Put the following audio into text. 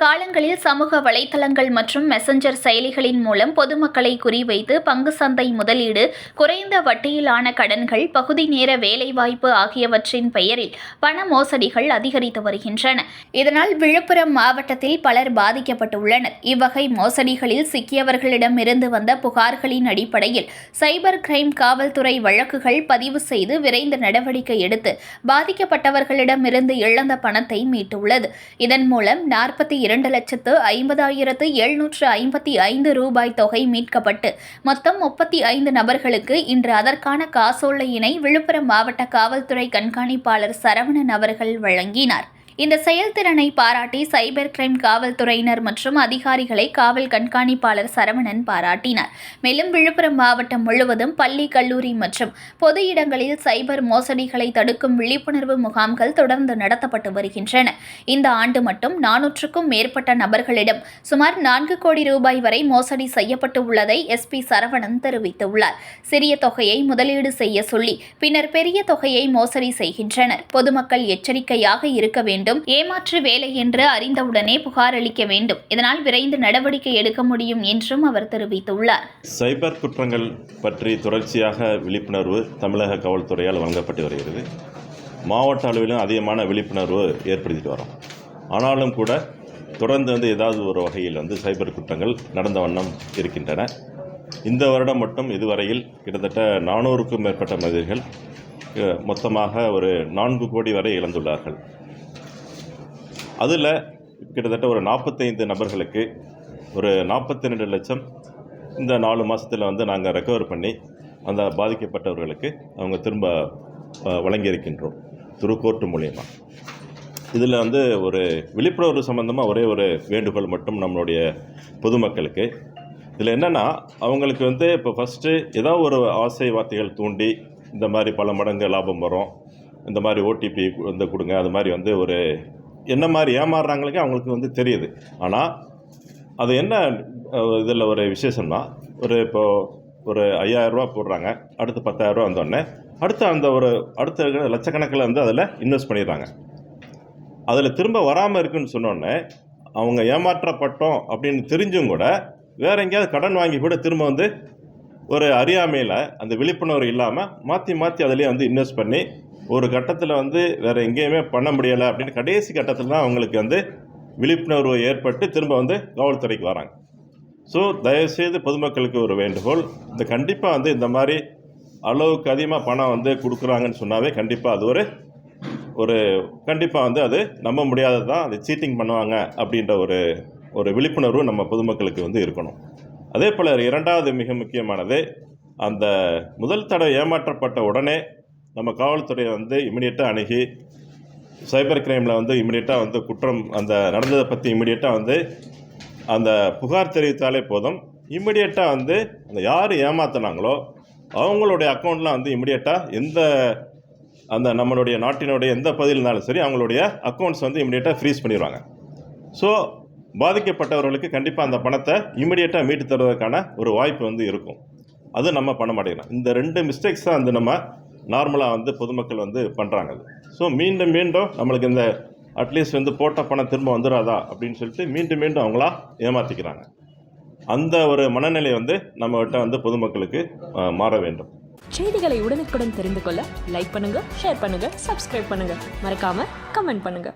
காலங்களில் சமூக வலைதளங்கள் மற்றும் மெசஞ்சர் செயலிகளின் மூலம் பொதுமக்களை குறிவைத்து பங்கு சந்தை முதலீடு, குறைந்த வட்டியிலான கடன்கள், பகுதி நேர வேலைவாய்ப்பு ஆகியவற்றின் பெயரில் பண மோசடிகள் அதிகரித்து வருகின்றன. இதனால் விழுப்புரம் மாவட்டத்தில் பலர் பாதிக்கப்பட்டுள்ளனர். இவ்வகை மோசடிகளில் சிக்கியவர்களிடமிருந்து வந்த புகார்களின் அடிப்படையில் சைபர் கிரைம் காவல்துறை வழக்குகள் பதிவு செய்து விரைந்து நடவடிக்கை எடுத்து பாதிக்கப்பட்டவர்களிடமிருந்து இழந்த பணத்தை மீட்டுள்ளது. இதன் மூலம் 42,50,755 ரூபாய் தொகை மீட்கப்பட்டு மொத்தம் 35 நபர்களுக்கு இன்று அதற்கான காசோலையினை விழுப்புரம் மாவட்ட காவல்துறை கண்காணிப்பாளர் சரவணன் அவர்கள் வழங்கினார். இந்த செயல்திறனை பாராட்டி சைபர் கிரைம் காவல்துறையினர் மற்றும் அதிகாரிகளை காவல் கண்காணிப்பாளர் சரவணன் பாராட்டினார். மேலும் விழுப்புரம் மாவட்டம் முழுவதும் பள்ளி, கல்லூரி மற்றும் பொது இடங்களில் சைபர் மோசடிகளை தடுக்கும் விழிப்புணர்வு முகாம்கள் தொடர்ந்து நடத்தப்பட்டு வருகின்றன. இந்த ஆண்டு மட்டும் 400க்கும் மேற்பட்ட நபர்களிடம் சுமார் 4 கோடி ரூபாய் வரை மோசடி செய்யப்பட்டு உள்ளதை எஸ்பி சரவணன் தெரிவித்துள்ளார். சிறிய தொகையை முதலீடு செய்ய சொல்லி பின்னர் பெரிய தொகையை மோசடி செய்கின்றனர். பொதுமக்கள் எச்சரிக்கையாக இருக்க வேண்டும். ஏமாற்று வேலை என்று அறிந்தவுடனே புகார் அளிக்க வேண்டும். இதனால் விரைந்து நடவடிக்கை எடுக்க முடியும் என்றும் அவர் தெரிவித்துள்ளார். சைபர் குற்றங்கள் பற்றி தொடர்ச்சியாக விழிப்புணர்வு தமிழக காவல்துறையால் வழங்கப்பட்டு வருகிறது. மாவட்ட அளவிலும் அதிகமான விழிப்புணர்வு ஏற்படுத்திட்டு வரோம். ஆனாலும் கூட தொடர்ந்து ஏதாவது ஒரு வகையில் சைபர் குற்றங்கள் நடந்த வண்ணம் இருக்கின்றன. இந்த வருடம் மட்டும் இதுவரையில் கிட்டத்தட்ட 400க்கும் மேற்பட்ட மனிதர்கள் மொத்தமாக ஒரு 4 கோடி வரை இழந்துள்ளார்கள். அதில் கிட்டத்தட்ட ஒரு 45 நபர்களுக்கு ஒரு 42 லட்சம் இந்த 4 மாதத்தில் நாங்கள் ரெக்கவர் பண்ணி அந்த பாதிக்கப்பட்டவர்களுக்கு அவங்க திரும்ப வழங்கியிருக்கின்றோம் கோர்ட்டு மூலயமா. இதில் ஒரு விழிப்புணர்வு சம்பந்தமாக ஒரே ஒரு வேண்டுகோள் மட்டும் நம்மளுடைய பொதுமக்களுக்கு. இதில் என்னென்னா, அவங்களுக்கு இப்போ ஃபஸ்ட்டு ஏதாவது ஒரு ஆசை வார்த்தைகள் தூண்டி இந்த மாதிரி பல மடங்கு லாபம் வரும், இந்த மாதிரி ஓடிபி கொடுங்க, அது மாதிரி ஒரு என்ன மாதிரி ஏமாறுறாங்களுக்கு அவங்களுக்கு தெரியுது. ஆனால் அது என்ன இதில் ஒரு விசேஷம்னா, ஒரு 5,000 ரூபா போடுறாங்க, அடுத்து 10,000 ரூபா வந்தோடனே அடுத்த லட்சக்கணக்கில் அதில் இன்வெஸ்ட் பண்ணிடுறாங்க. அதில் திரும்ப வராமல் இருக்குன்னு சொன்னோடனே அவங்க ஏமாற்றப்பட்டோம் அப்படின்னு தெரிஞ்சும் கூட வேறு எங்கேயாவது கடன் வாங்கி கூட திரும்ப ஒரு அறியாமையில் அந்த விழிப்புணர்வு இல்லாமல் மாற்றி அதிலே இன்வெஸ்ட் பண்ணி ஒரு கட்டத்தில் வேறு எங்கேயுமே பண்ண முடியலை அப்படின்னு கடைசி கட்டத்தில் தான் அவங்களுக்கு விழிப்புணர்வு ஏற்பட்டு திரும்ப காவல்துறைக்கு வராங்க. ஸோ தயவுசெய்து பொதுமக்களுக்கு ஒரு வேண்டுகோள், கண்டிப்பாக இந்த மாதிரி அளவுக்கு அதிகமாக பணம் கொடுக்குறாங்கன்னு சொன்னாவே கண்டிப்பாக அது ஒரு கண்டிப்பாக அது நம்ப முடியாதது தான், அது சீட்டிங் பண்ணுவாங்க அப்படின்ற ஒரு விழிப்புணர்வு நம்ம பொதுமக்களுக்கு இருக்கணும். அதே போல் இரண்டாவது மிக முக்கியமானது, அந்த முதல் தடவை ஏமாற்றப்பட்ட உடனே நம்ம காவல்துறையை இமிடியேட்டாக அணுகி சைபர் கிரைமில் இமிடியேட்டாக குற்றம் அந்த நடந்ததை பற்றி இமிடியேட்டாக அந்த புகார் தெரிவித்தாலே போதும். இமிடியேட்டாக அந்த யார் ஏமாத்தினாங்களோ அவங்களுடைய அக்கௌண்ட்லாம் இமிடியேட்டாக அந்த நம்மளுடைய நாட்டினுடைய எந்த பகுதியில் இருந்தாலும் சரி அவங்களுடைய அக்கௌண்ட்ஸ் இமிடியேட்டாக ஃப்ரீஸ் பண்ணிடுவாங்க. ஸோ பாதிக்கப்பட்டவர்களுக்கு கண்டிப்பாக அந்த பணத்தை இமிடியேட்டாக மீட்டு தருவதற்கான ஒரு வாய்ப்பு இருக்கும். அது நம்ம பண்ண மாட்டேங்கிறோம். இந்த 2 மிஸ்டேக்ஸ் தான் நம்ம நார்மலாக பொதுமக்கள் பண்ணுறாங்க. ஸோ மீண்டும் நம்மளுக்கு இந்த அட்லீஸ்ட் போட்ட பணம் திரும்ப வந்துடாதா அப்படின்னு சொல்லிட்டு மீண்டும் அவங்களா ஏமாற்றிக்கிறாங்க. அந்த ஒரு மனநிலை நம்மகிட்ட பொதுமக்களுக்கு மாற வேண்டும். செய்திகளை உடனுக்குடன் தெரிந்து கொள்ள லைக் பண்ணுங்க, ஷேர் பண்ணுங்க, சப்ஸ்கிரைப் பண்ணுங்க, மறக்காம கமெண்ட் பண்ணுங்க.